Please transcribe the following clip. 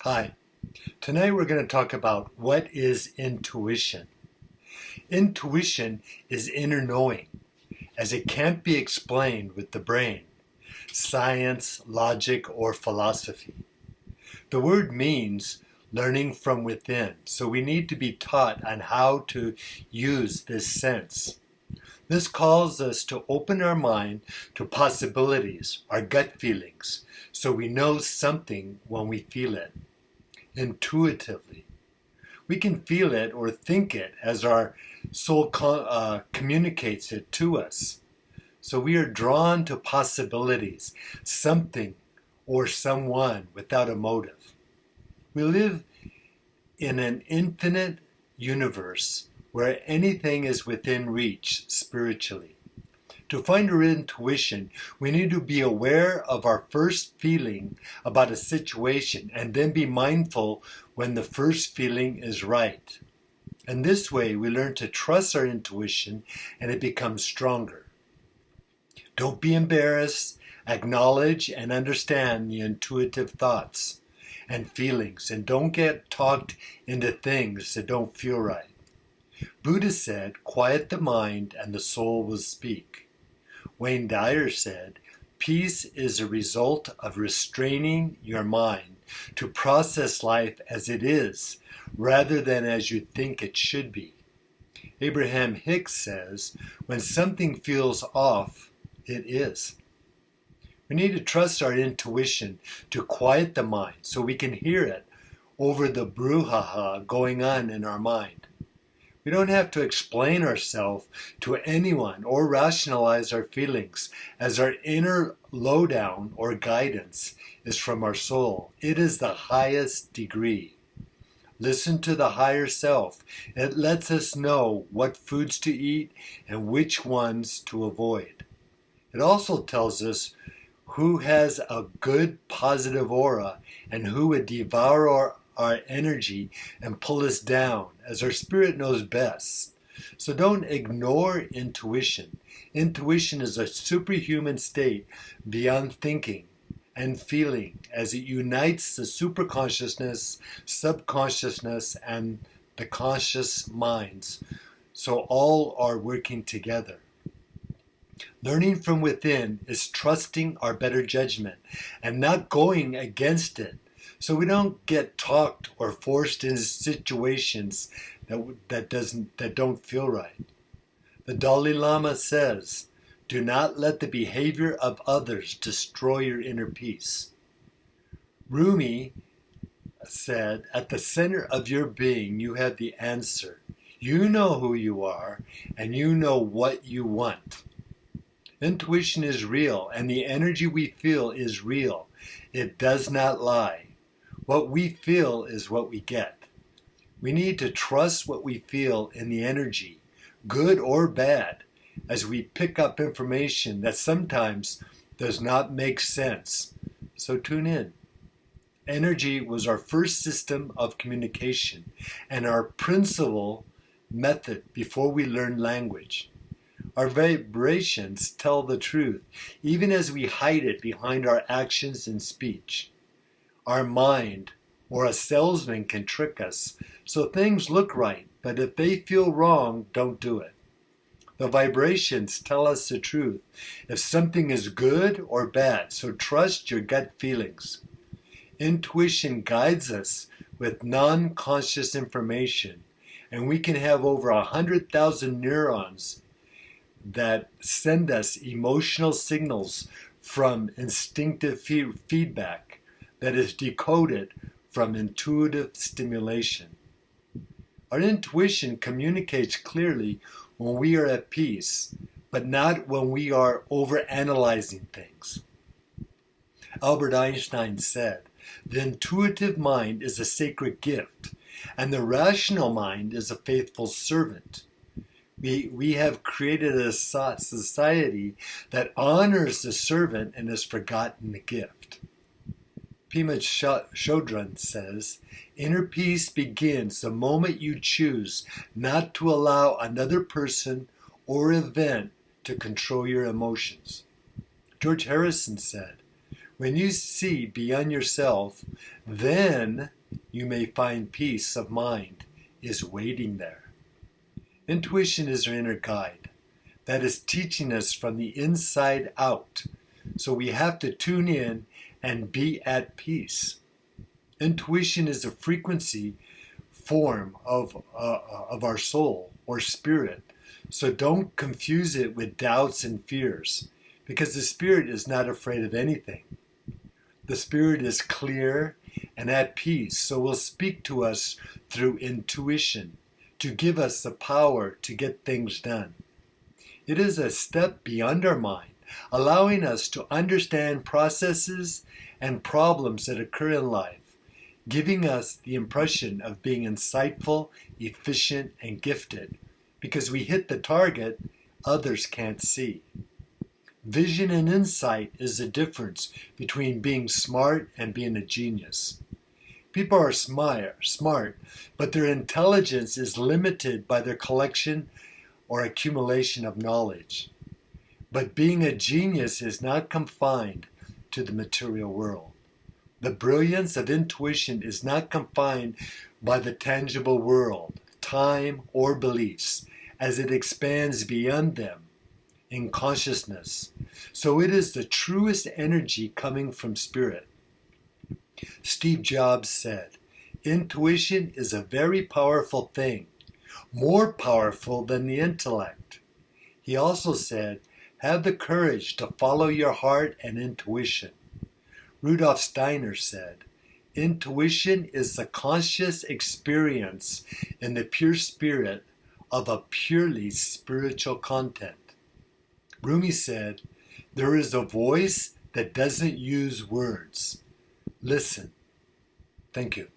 Hi. Tonight we're going to talk about what is intuition. Intuition is inner knowing, as it can't be explained with the brain, science, logic, or philosophy. The word means learning from within, so we need to be taught on how to use this sense. This calls us to open our mind to possibilities, our gut feelings, so we know something when we feel it. Intuitively. We can feel it or think it as our soul communicates it to us. So we are drawn to possibilities, something or someone without a motive. We live in an infinite universe where anything is within reach spiritually. To find our intuition, we need to be aware of our first feeling about a situation and then be mindful when the first feeling is right. And this way, we learn to trust our intuition and it becomes stronger. Don't be embarrassed. Acknowledge and understand the intuitive thoughts and feelings, and don't get talked into things that don't feel right. Buddha said, "Quiet the mind and the soul will speak." Wayne Dyer said, "Peace is a result of restraining your mind to process life as it is, rather than as you think it should be." Abraham Hicks says, "When something feels off, it is." We need to trust our intuition to quiet the mind so we can hear it over the brouhaha going on in our mind. We don't have to explain ourselves to anyone or rationalize our feelings, as our inner lowdown or guidance is from our soul. It is the highest degree. Listen to the higher self. It lets us know what foods to eat and which ones to avoid. It also tells us who has a good positive aura and who would devour our energy and pull us down, as our spirit knows best. So don't ignore intuition. Intuition is a superhuman state beyond thinking and feeling, as it unites the superconsciousness, subconsciousness, and the conscious minds. So all are working together. Learning from within is trusting our better judgment and not going against it, so we don't get talked or forced into situations that don't feel right. The Dalai Lama says, "Do not let the behavior of others destroy your inner peace." Rumi said, "At the center of your being, you have the answer. You know who you are, and you know what you want." Intuition is real, and the energy we feel is real. It does not lie. What we feel is what we get. We need to trust what we feel in the energy, good or bad, as we pick up information that sometimes does not make sense. So tune in. Energy was our first system of communication and our principal method before we learned language. Our vibrations tell the truth, even as we hide it behind our actions and speech. Our mind or a salesman can trick us, so things look right, but if they feel wrong, don't do it. The vibrations tell us the truth, if something is good or bad, so trust your gut feelings. Intuition guides us with non-conscious information, and we can have over 100,000 neurons that send us emotional signals from instinctive feedback that is decoded from intuitive stimulation. Our intuition communicates clearly when we are at peace, but not when we are overanalyzing things. Albert Einstein said, "The intuitive mind is a sacred gift, and the rational mind is a faithful servant." We have created a society that honors the servant and has forgotten the gift. Pema Chodron says, "Inner peace begins the moment you choose not to allow another person or event to control your emotions." George Harrison said, When you see beyond yourself, then you may find peace of mind is waiting there. Intuition is our inner guide that is teaching us from the inside out. So we have to tune in and be at peace. Intuition is a frequency form of our soul or spirit. So don't confuse it with doubts and fears, because the spirit is not afraid of anything. The spirit is clear and at peace, so will speak to us through intuition to give us the power to get things done. It is a step beyond our mind, allowing us to understand processes and problems that occur in life, giving us the impression of being insightful, efficient, and gifted, because we hit the target others can't see. Vision and insight is the difference between being smart and being a genius. People are smart, but their intelligence is limited by their collection or accumulation of knowledge. But being a genius is not confined to the material world. The brilliance of intuition is not confined by the tangible world, time, or beliefs, as it expands beyond them in consciousness. So it is the truest energy coming from spirit. Steve Jobs said, "Intuition is a very powerful thing, more powerful than the intellect." He also said, "Have the courage to follow your heart and intuition." Rudolf Steiner said, "Intuition is the conscious experience in the pure spirit of a purely spiritual content." Rumi said, "There is a voice that doesn't use words. Listen." Thank you.